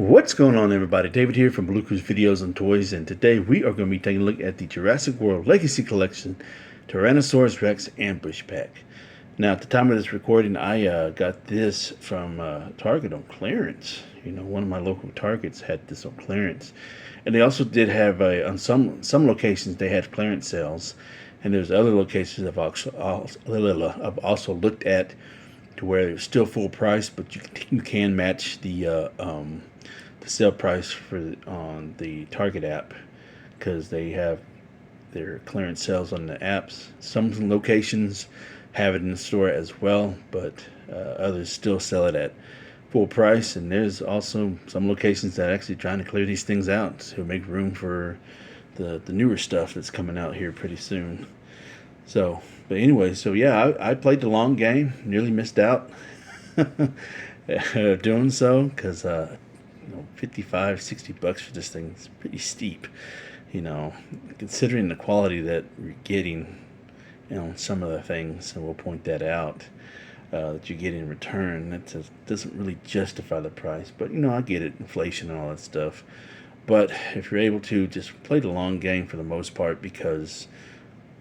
What's going on, everybody? David here from Bluckers Videos and Toys, and today we are going to be taking a look at the Jurassic World Legacy Collection Tyrannosaurus Rex Ambush Pack. Now, at the time of this recording, I got this from Target on clearance. You know, one of my local Targets had this on clearance, and they also did have on some locations they had clearance sales, and there's other locations I've also looked at to where it's still full price, but you can match the sale price for on the Target app because they have their clearance sales on the apps. Some locations have it in the store as well, but others still sell it at full price. And there's also some locations that are actually trying to clear these things out to make room for the newer stuff that's coming out here pretty soon. So, but anyway, so yeah, I played the long game, nearly missed out doing so because 55, 60 bucks for this thing is pretty steep, considering the quality that you're getting, some of the things, and we'll point that out, that you get in return. That doesn't really justify the price, but I get it, inflation and all that stuff. But if you're able to just play the long game for the most part, because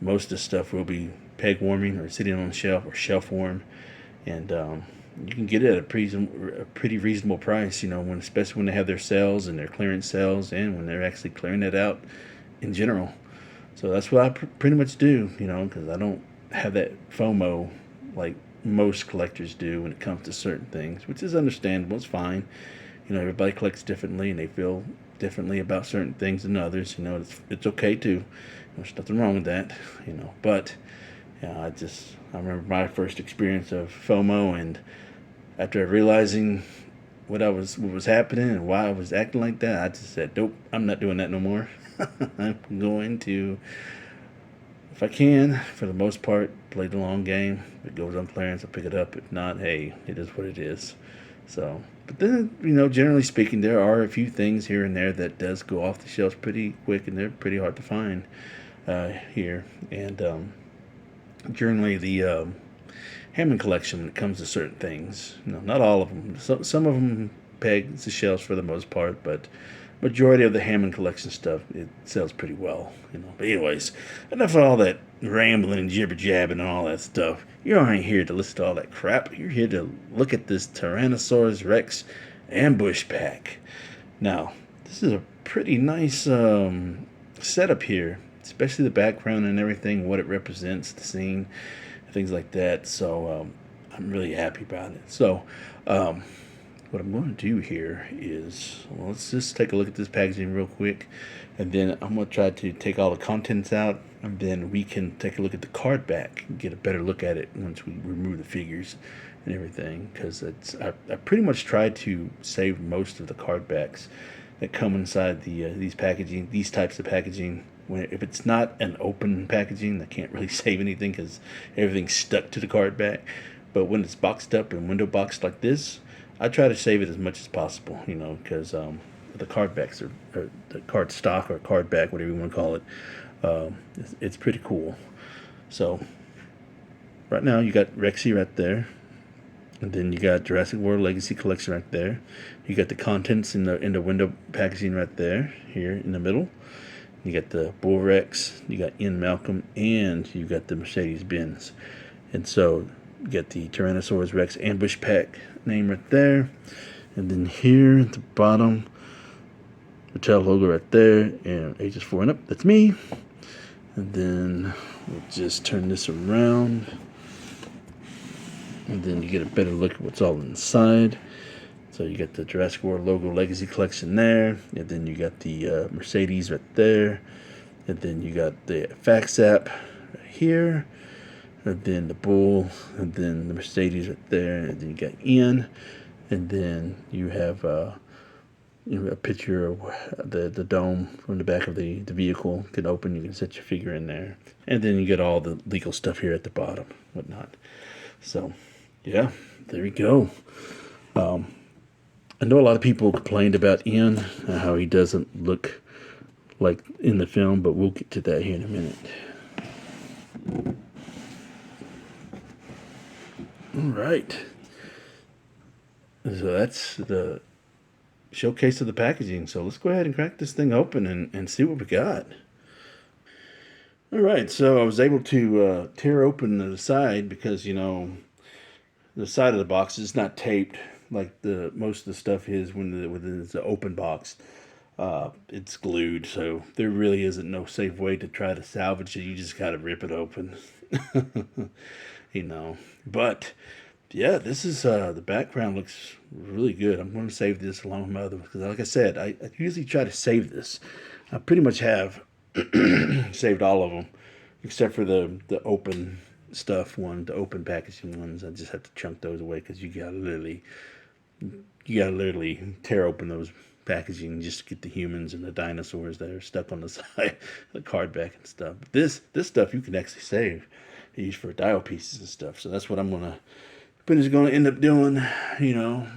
most of the stuff will be peg warming or sitting on the shelf or shelf warm, and you can get it at a pretty reasonable price, especially when they have their sales and their clearance sales, and when they're actually clearing it out in general. So that's what I pretty much do, because I don't have that FOMO like most collectors do when it comes to certain things, which is understandable. It's fine. Everybody collects differently and they feel differently about certain things than others. It's okay too. There's nothing wrong with that, But I remember my first experience of FOMO, and after realizing what was happening and why I was acting like that, I just said, nope, I'm not doing that no more. I'm going to, if I can, for the most part, play the long game. If it goes on clearance, I'll pick it up. If not, hey, it is what it is. So, but then, generally speaking, there are a few things here and there that does go off the shelves pretty quick, and they're pretty hard to find here. And generally the Hammond collection, when it comes to certain things, not all of them. Some of them peg the shelves for the most part, but majority of the Hammond collection stuff, it sells pretty well. But anyways, enough of all that rambling and jibber jabbing and all that stuff. You aren't here to listen to all that crap. You're here to look at this Tyrannosaurus Rex Ambush Pack. Now, this is a pretty nice setup here, especially the background and everything, what it represents, the scene, things like that. So I'm really happy about it. So what I'm going to do here is, let's just take a look at this packaging real quick, and then I'm going to try to take all the contents out, and then we can take a look at the card back and get a better look at it once we remove the figures and everything, because I pretty much tried to save most of the card backs that come inside these types of packaging. If it's not an open packaging, I can't really save anything because everything's stuck to the card back. But when it's boxed up and window boxed like this, I try to save it as much as possible, because the card backs or the card stock or card back, whatever you want to call it, it's pretty cool. So right now you got Rexy right there, and then you got Jurassic World Legacy Collection right there. You got the contents in the window packaging right there, here in the middle. You got the Bull Rex, you got Ian Malcolm, and you got the Mercedes-Benz. And so you got the Tyrannosaurus Rex Ambush Pack name right there. And then here at the bottom, Mattel logo right there, and ages 4 and up, that's me. And then we'll just turn this around, and then you get a better look at what's all inside. So you got the Jurassic World logo Legacy Collection there, and then you got the Mercedes right there, and then you got the fax app right here, and then the Bull, and then the Mercedes right there, and then you got Ian, and then you have a picture of the dome from the back of the vehicle. You can open, you can set your figure in there, and then you get all the legal stuff here at the bottom, whatnot. So yeah, there we go. I know a lot of people complained about Ian, how he doesn't look like in the film, but we'll get to that here in a minute. All right. So that's the showcase of the packaging. So let's go ahead and crack this thing open and see what we got. All right, so I was able to tear open the side because, you know, the side of the box is not taped like the most of the stuff is when it's an open box. It's glued, so there really isn't no safe way to try to salvage it. You just gotta rip it open, you know. But yeah, this is the background looks really good. I'm going to save this along with my other ones because, like I said, I usually try to save this. I pretty much have saved all of them except for the open stuff one, the open packaging ones. I just have to chunk those away because you gotta literally tear open those packaging just to get the humans and the dinosaurs that are stuck on the side, the card back and stuff. But this stuff you can actually save, use for dial pieces and stuff. So that's what I'm gonna end up doing, you know.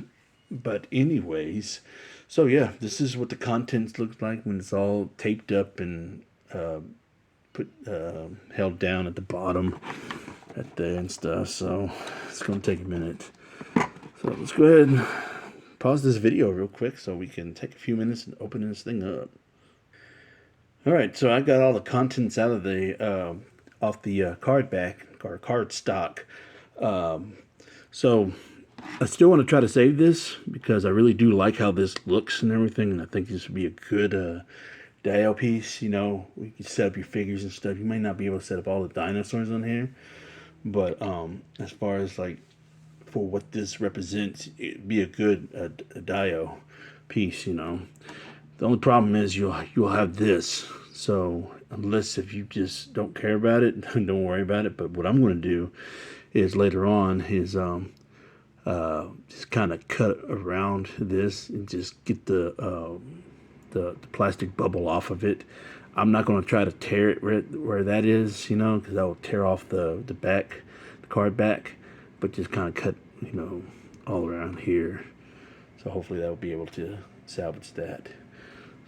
But anyways, so yeah, this is what the contents looks like when it's all taped up and held down at the bottom, right there and stuff. So it's gonna take a minute. So let's go ahead and pause this video real quick so we can take a few minutes and open this thing up. All right, so I got all the contents out of the off the card back or card stock. So I still want to try to save this because I really do like how this looks and everything, and I think this would be a good dial piece. You know, we can set up your figures and stuff. You might not be able to set up all the dinosaurs on here, but as far as like for what this represents, it'd be a good a dial piece. You know, the only problem is you'll have this. So unless if you just don't care about it, don't worry about it. But what I'm going to do is later on is just kind of cut around this and just get the plastic bubble off of it. I'm not going to try to tear it where that is, you know, because that will tear off the back, the card back, but just kind of cut, you know, all around here. So hopefully that will be able to salvage that.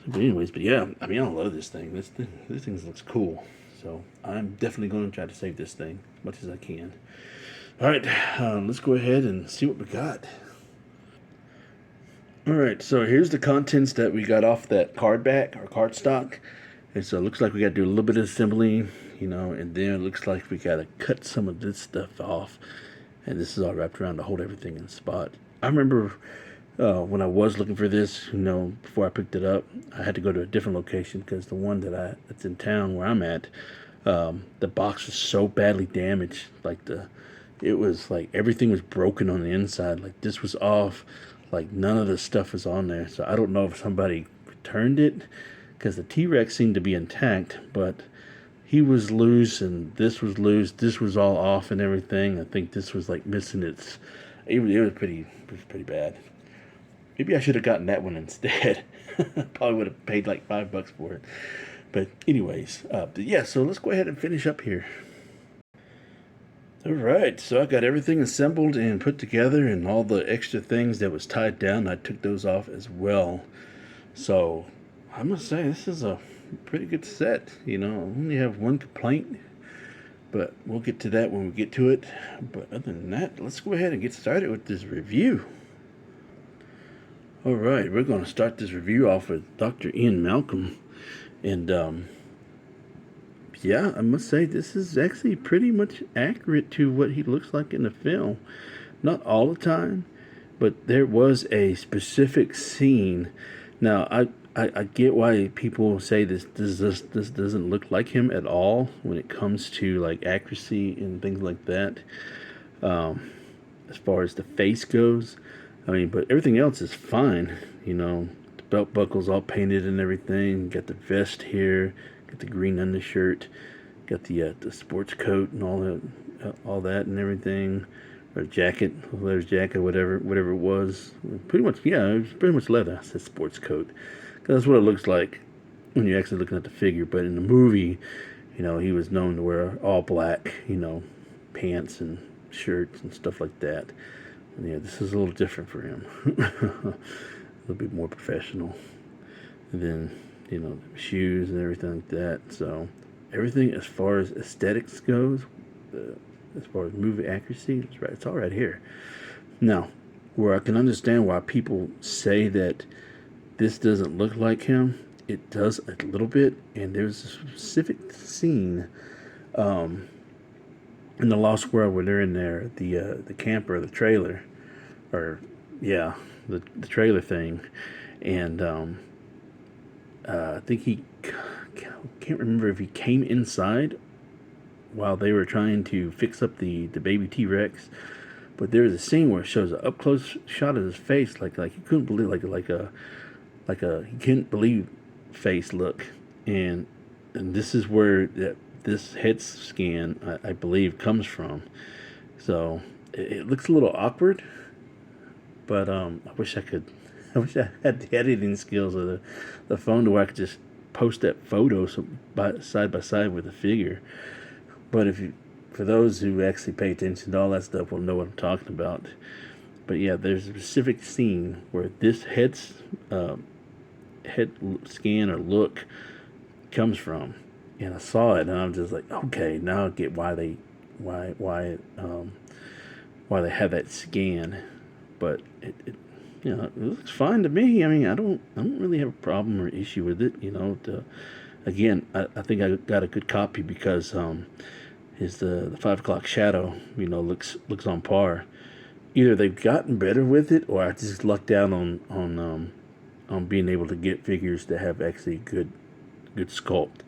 So, but anyways, but yeah, I mean, I love this thing. This thing looks cool. So I'm definitely going to try to save this thing as much as I can. All right, let's go ahead and see what we got. All right, so here's the contents that we got off that card back or card stock. And so it looks like we got to do a little bit of assembly, you know, and then it looks like we got to cut some of this stuff off. And this is all wrapped around to hold everything in spot. I remember when I was looking for this, you know, before I picked it up, I had to go to a different location because the one that's in town where I'm at, the box was so badly damaged. Like it was like everything was broken on the inside. Like this was off. Like none of the stuff was on there. So I don't know if somebody returned it because the T-Rex seemed to be intact, but he was loose and this was loose. This was all off and everything. I think this was like missing its. It was pretty bad. Maybe I should have gotten that one instead. Probably would have paid like $5 for it. But anyways, but yeah. So let's go ahead and finish up here. Alright, so I got everything assembled and put together, and all the extra things that was tied down, I took those off as well. So I must say this is a pretty good set. You know, I only have one complaint, but we'll get to that when we get to it. But other than that, let's go ahead and get started with this review. Alright, we're going to start this review off with Dr. Ian Malcolm. And yeah, I must say this is actually pretty much accurate to what he looks like in the film. Not all the time, but there was a specific scene. Now, I get why people say this doesn't look like him at all when it comes to like accuracy and things like that. As far as the face goes, I mean, but everything else is fine. You know, the belt buckle's all painted and everything. Got the vest here. Got the green undershirt, got the sports coat and all that and everything, or jacket, leather jacket, whatever it was. Pretty much, yeah, it was pretty much leather. I said sports coat, 'cause that's what it looks like when you're actually looking at the figure. But in the movie, you know, he was known to wear all black, you know, pants and shirts and stuff like that. And yeah, this is a little different for him, a little bit more professional. And then, you know, shoes and everything like that. So everything as far as aesthetics goes, as far as movie accuracy, it's right. It's all right here. Now, where I can understand why people say that this doesn't look like him. It does a little bit, and there's a specific scene in the Lost World where they're in there, the camper, the trailer, or yeah, the trailer thing, and I think he can't remember if he came inside while they were trying to fix up the baby T-Rex, but there was a scene where it shows an up close shot of his face, like he couldn't believe, like a he couldn't believe face look, and this is where this head scan I believe comes from. So it looks a little awkward, but I wish I could. I wish I had the editing skills of the phone to where I could just post that photo side by side with the figure. But for those who actually pay attention to all that stuff, will know what I'm talking about. But yeah, there's a specific scene where this head scan or look comes from, and I saw it, and I'm just like, okay, now I get why they have that scan. But it it looks fine to me. I mean, I don't really have a problem or issue with it. Again, I think I got a good copy because the 5 o'clock shadow looks on par. Either they've gotten better with it, or I just lucked out on being able to get figures that have actually good sculpt.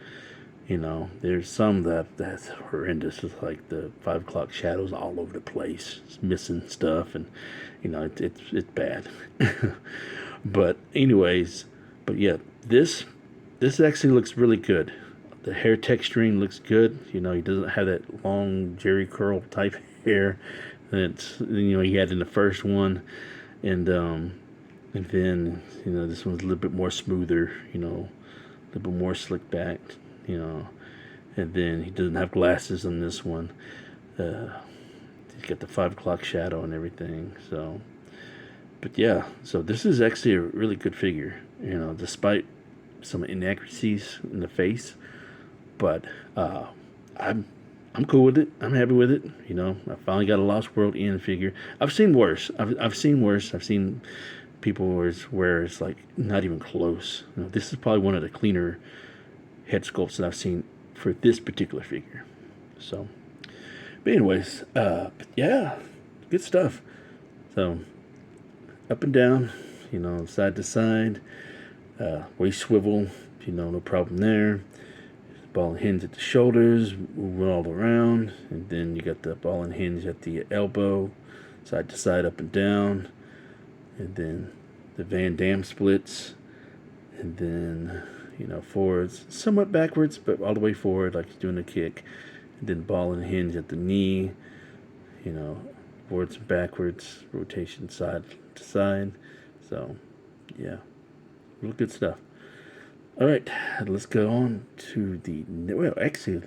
There's some that's horrendous. It's like the 5 o'clock shadows all over the place. It's missing stuff, and it's bad. But anyways, yeah, this actually looks really good. The hair texturing looks good. He doesn't have that long Jerry curl type hair that he had in the first one, and then this one's a little bit more smoother. A little bit more slick back. And then he doesn't have glasses on this one. He's got the 5 o'clock shadow and everything. So, but yeah, so this is actually a really good figure. Despite some inaccuracies in the face, but I'm cool with it. I'm happy with it. I finally got a Lost World End figure. I've seen worse. I've seen worse. I've seen people where it's like not even close. This is probably one of the cleaner head sculpts that I've seen for this particular figure. So, but anyways, yeah, good stuff. So, up and down, side to side, waist swivel, no problem there. Ball and hinge at the shoulders, moving all around, and then you got the ball and hinge at the elbow, side to side, up and down, and then the Van Damme splits, and then forwards, somewhat backwards, but all the way forward, like he's doing a kick. And then ball and hinge at the knee, forwards and backwards, rotation side to side. So, yeah, real good stuff. All right, let's go on to well, actually,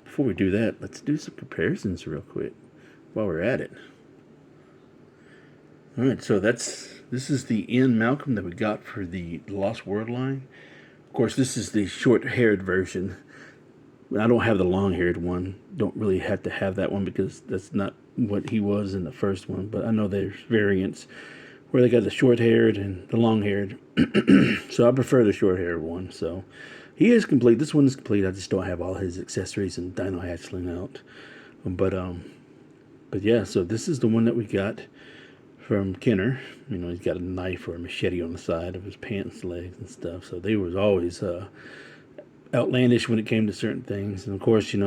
before we do that, let's do some comparisons real quick while we're at it. All right, so this is the Ian Malcolm that we got for the Lost World line. Of course, this is the short-haired version. I don't have the long-haired one. Don't really have to have that one because that's not what he was in the first one. But I know there's variants where they got the short-haired and the long-haired. So I prefer the short-haired one. So he is complete. This one is complete. I just don't have all his accessories and dino hatchling out. But yeah, so this is the one that we got from Kenner. He's got a knife or a machete on the side of his pants legs and stuff. So they was always outlandish when it came to certain things. And of course, he's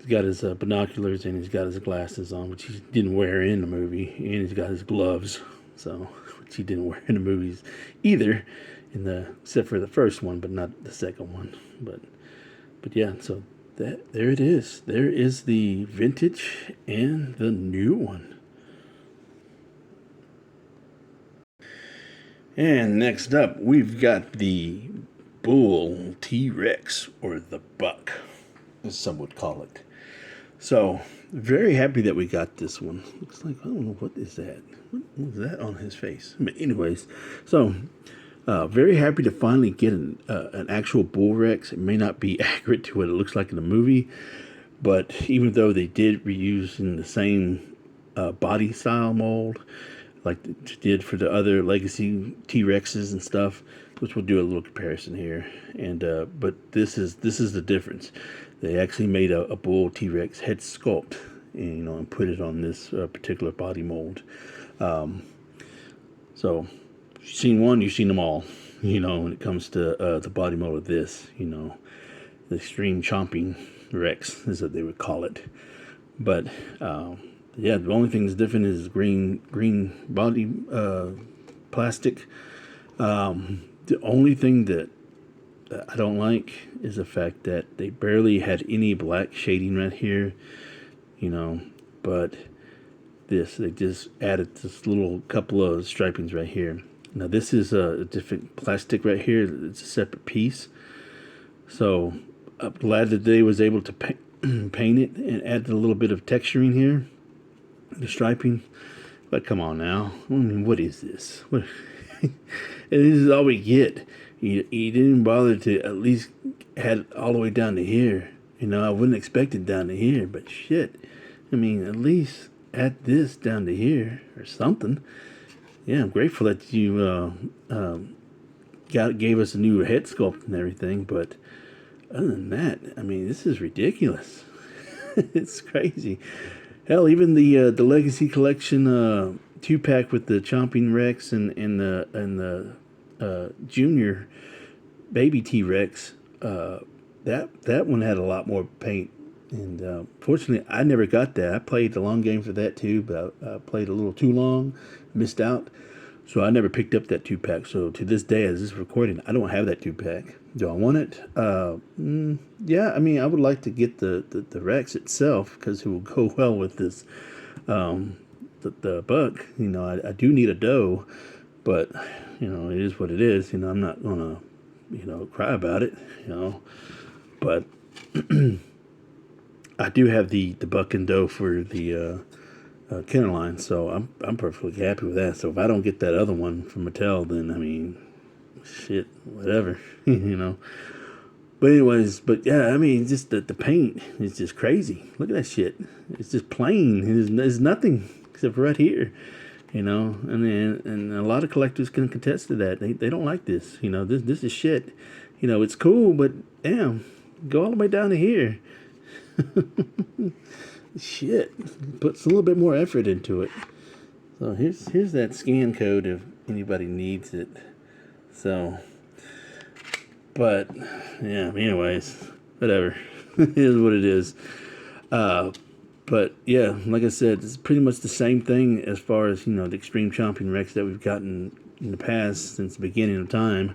got his binoculars and he's got his glasses on, which he didn't wear in the movie. And he's got his gloves, which he didn't wear in the movies either, except for the first one, but not the second one. But yeah, so there it is. There is the vintage and the new one. And next up, we've got the Bull T-Rex, or the Buck, as some would call it. So, very happy that we got this one. Looks like, I don't know, what is that? What was that on his face? But anyways, so, very happy to finally get an actual Bull Rex. It may not be accurate to what it looks like in the movie, but even though they did reuse in the same body style mold, like it did for the other Legacy T-Rexes and stuff, which we'll do a little comparison here. And but this is the difference. They actually made a bull T-Rex head sculpt, and, you know, and put it on this particular body mold. So if you've seen one, you've seen them all. You know, when it comes to the body mold of this, you know, the extreme chomping Rex is what they would call it. But yeah, the only thing that's different is green body plastic. The only thing that I don't like is the fact that they barely had any black shading right here, you know, but they just added this little couple of stripings right here. Now this is a different plastic right here. It's a separate piece. So I'm glad that they was able to paint it and add a little bit of texturing here, the striping. But come on now, I mean, what is this? What? And this is all we get. You didn't bother to at least add it all the way down to here. You know, I wouldn't expect it down to here, but shit. I mean, at least add this down to here or something. Yeah, I'm grateful that you gave us a new head sculpt and everything, but other than that, I mean, this is ridiculous. It's crazy. Hell, even the Legacy Collection 2-pack with the Chomping Rex and the Junior Baby T-Rex, that one had a lot more paint. And fortunately, I never got that. I played the long game for that too, but I played a little too long, missed out. So I never picked up that 2-pack. So to this day, as this is recording, I don't have that 2-pack. Do I want it? Yeah, I mean, I would like to get the Rex itself, because it will go well with this, the buck. You know, I do need a doe, but, you know, it is what it is. You know, I'm not going to, you know, cry about it, you know. But I do have the buck and doe for the kennel line, so I'm perfectly happy with that. So if I don't get that other one from Mattel, then, I mean, shit, whatever, you know. But anyways, but yeah, I mean, just the paint is just crazy. Look at that shit. It's just plain. There's nothing except for right here, you know. And a lot of collectors can contest to that. They don't like this, you know. This is shit. You know, it's cool, but damn, go all the way down to here. Shit, puts a little bit more effort into it. So here's that scan code if anybody needs it. So, but yeah, anyways, whatever. It is what it is. But yeah, like I said, it's pretty much the same thing as far as, you know, the extreme chomping Rex that we've gotten in the past since the beginning of time.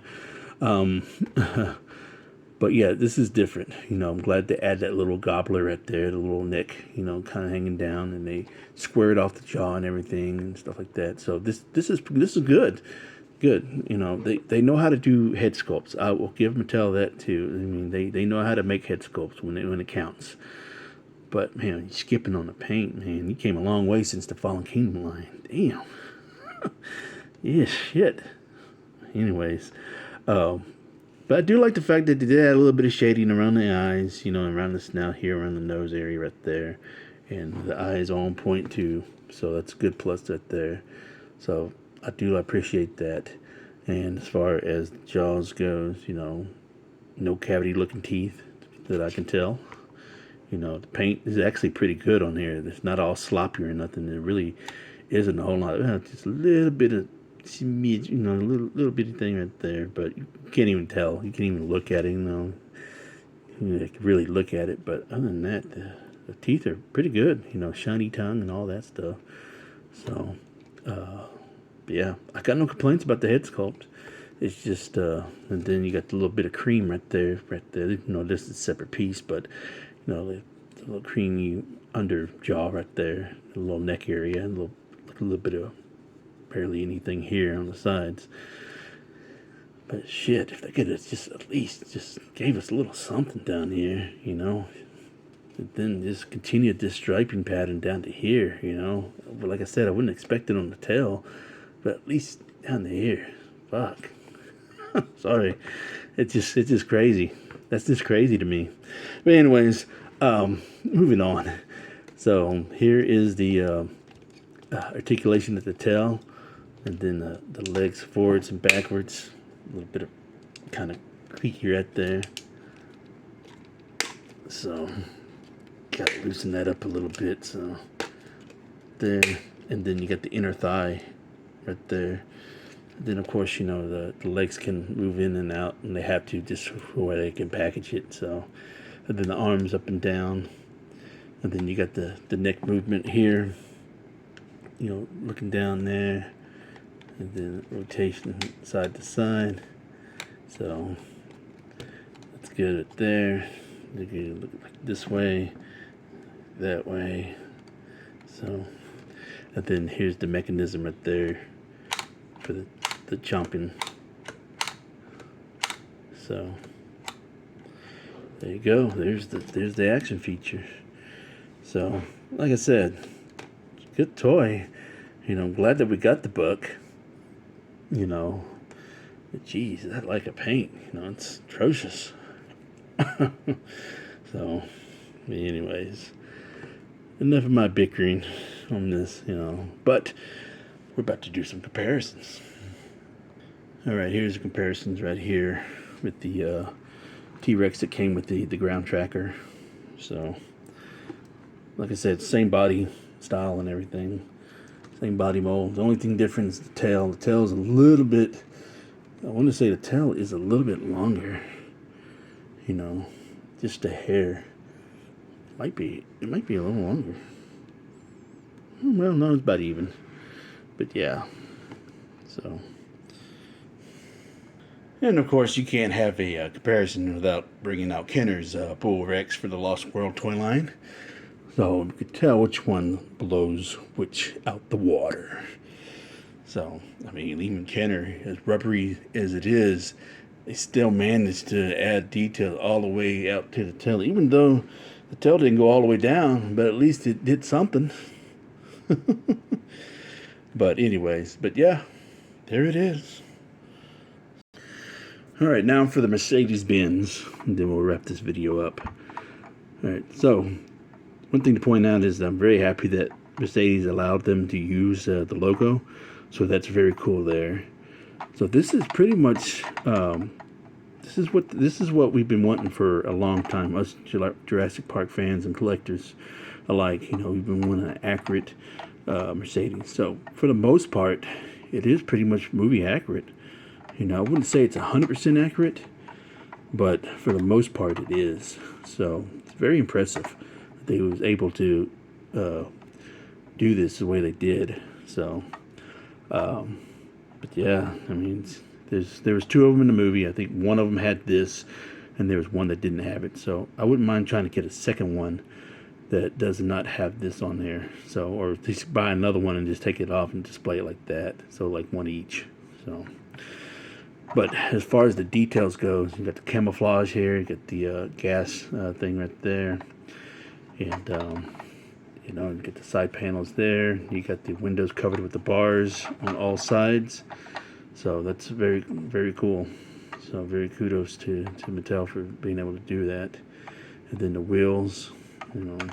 But yeah, this is different. You know, I'm glad they add that little gobbler right there, the little neck, you know, kind of hanging down, and they square it off the jaw and everything and stuff like that. So this is good. Good. You know, they know how to do head sculpts. I will give Mattel that too. I mean, they know how to make head sculpts when it counts. But man, you're skipping on the paint, man. You came a long way since the Fallen Kingdom line. Damn. Yeah, shit. Anyways, but I do like the fact that they did add a little bit of shading around the eyes, you know, around the snout here, around the nose area right there. And the eyes on point too. So that's a good plus right there. So I do appreciate that. And as far as jaws goes, you know, no cavity looking teeth that I can tell. You know, the paint is actually pretty good on here. It's not all sloppy or nothing. There really isn't a whole lot. Just a little bit of smidge, you know, a little bitty thing right there. But you can't even tell. You can't even look at it, you know. You can really look at it. But other than that, the teeth are pretty good. You know, shiny tongue and all that stuff. So, yeah, I got no complaints about the head sculpt. It's just, and then you got the little bit of cream right there. You know, this is a separate piece, but, you know, the little creamy under jaw right there, the little neck area, and a little bit of barely anything here on the sides. But shit, if they could have just at least just gave us a little something down here, you know. And then just continued this striping pattern down to here, you know. But like I said, I wouldn't expect it on the tail, but at least down to here. Fuck. Sorry. It's just crazy. That's just crazy to me. But anyways, moving on. So here is the articulation of the tail. And then the legs forwards and backwards. A little bit of kind of creaky right there. So, gotta loosen that up a little bit. So, there. And then you got the inner thigh right there. And then, of course, you know, the legs can move in and out, and they have to just for where they can package it. So, and then the arms up and down. And then you got the neck movement here. You know, looking down there. And then rotation side to side. So that's good right there. You can look like this way, that way. So, and then here's the mechanism right there for the chomping. So there you go. There's the action feature. So, like I said, good toy. You know, I'm glad that we got the book. You know, geez, that like a paint. You know, it's atrocious. So, anyways, enough of my bickering on this. You know, but we're about to do some comparisons. All right, here's the comparisons right here with the T-Rex that came with the ground tracker. So, like I said, same body style and everything. Same body mold. The only thing different is the tail. The tail is a little bit, I want to say the tail is a little bit longer. You know, just a hair. It might be a little longer. Well, no, it's about even. But yeah. So. And of course, you can't have a comparison without bringing out Kenner's Bull Rex for the Lost World toy line. So you could tell which one blows which out the water. So, I mean, even Kenner, as rubbery as it is, they still managed to add detail all the way out to the tail. Even though the tail didn't go all the way down, but at least it did something. But anyways, but yeah, there it is. All right, now for the Mercedes-Benz, and then we'll wrap this video up. All right, so one thing to point out is that I'm very happy that Mercedes allowed them to use the logo, so that's very cool there. So this is pretty much this is what we've been wanting for a long time, us Jurassic Park fans and collectors alike. You know, we've been wanting an accurate Mercedes. So for the most part, it is pretty much movie accurate. You know, I wouldn't say it's 100% accurate, but for the most part, it is. So it's very impressive. They was able to do this the way they did. So, but yeah, I mean, there was two of them in the movie. I think one of them had this, and there was one that didn't have it. So I wouldn't mind trying to get a second one that does not have this on there. So, or just buy another one and just take it off and display it like that. So like one each. So, but as far as the details goes, you got the camouflage here. You got the gas thing right there. And, you know, you get the side panels there. You got the windows covered with the bars on all sides. So that's very, very cool. So very kudos to Mattel for being able to do that. And then the wheels, you know. And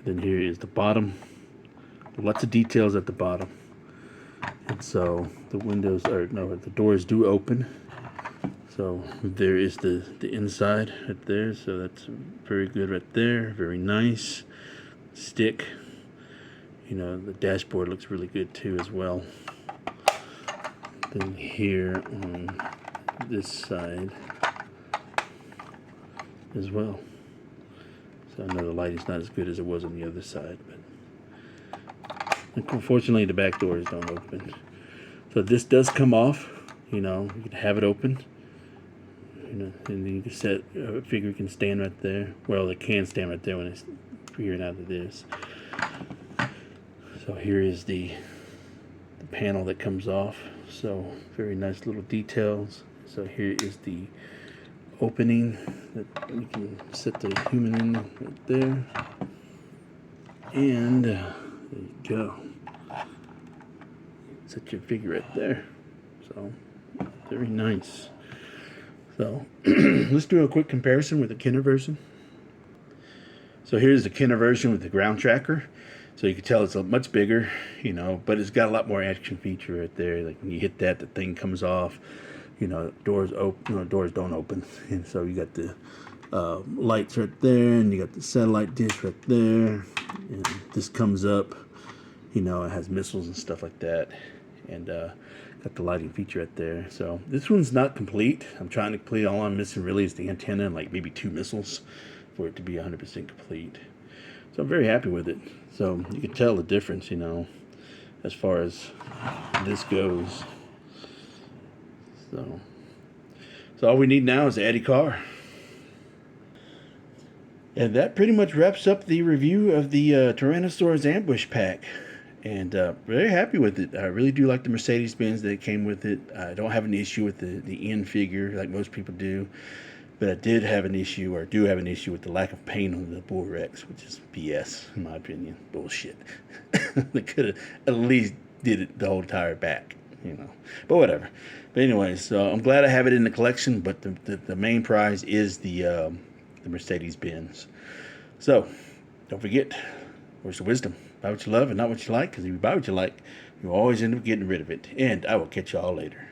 then here is the bottom. Lots of details at the bottom. And so the the doors do open. So there is the inside right there. So that's very good right there. Very nice. Stick. You know, the dashboard looks really good too as well. Then here on this side as well. So I know the lighting's not as good as it was on the other side, but unfortunately the back doors don't open. So this does come off. You know, you can have it open. You know, and then you can set a figure can stand right there. Well, it can stand right there when it's figuring out of this. So here is the panel that comes off. So very nice little details. So here is the opening that we can set the human in right there. And there you go. Set your figure right there. So very nice. So let's do a quick comparison with the Kenner version. So here's the Kenner version with the ground tracker. So you can tell it's a much bigger, you know, but it's got a lot more action feature right there. Like when you hit that, the thing comes off, you know, doors open, you know, doors don't open. And so you got the lights right there, and you got the satellite dish right there. And this comes up, you know, it has missiles and stuff like that. And got the lighting feature right there. So this one's not complete. I'm trying to complete. All I'm missing really is the antenna and like maybe 2 missiles for it to be 100% complete. So I'm very happy with it. So you can tell the difference, you know, as far as this goes. So all we need now is the Addy car. And that pretty much wraps up the review of the Tyrannosaurus Ambush Pack. And very happy with it. I really do like the Mercedes-Benz that came with it. I don't have an issue with the end figure like most people do. But I did have an issue, or do have an issue, with the lack of paint on the Bull Rex, which is BS, in my opinion. Bullshit. They could have at least did it the whole entire back, you know. But whatever. But anyways, so I'm glad I have it in the collection, but the main prize is the Mercedes-Benz. So, don't forget, words of wisdom. Buy what you love and not what you like, because if you buy what you like, you'll always end up getting rid of it. And I will catch y'all later.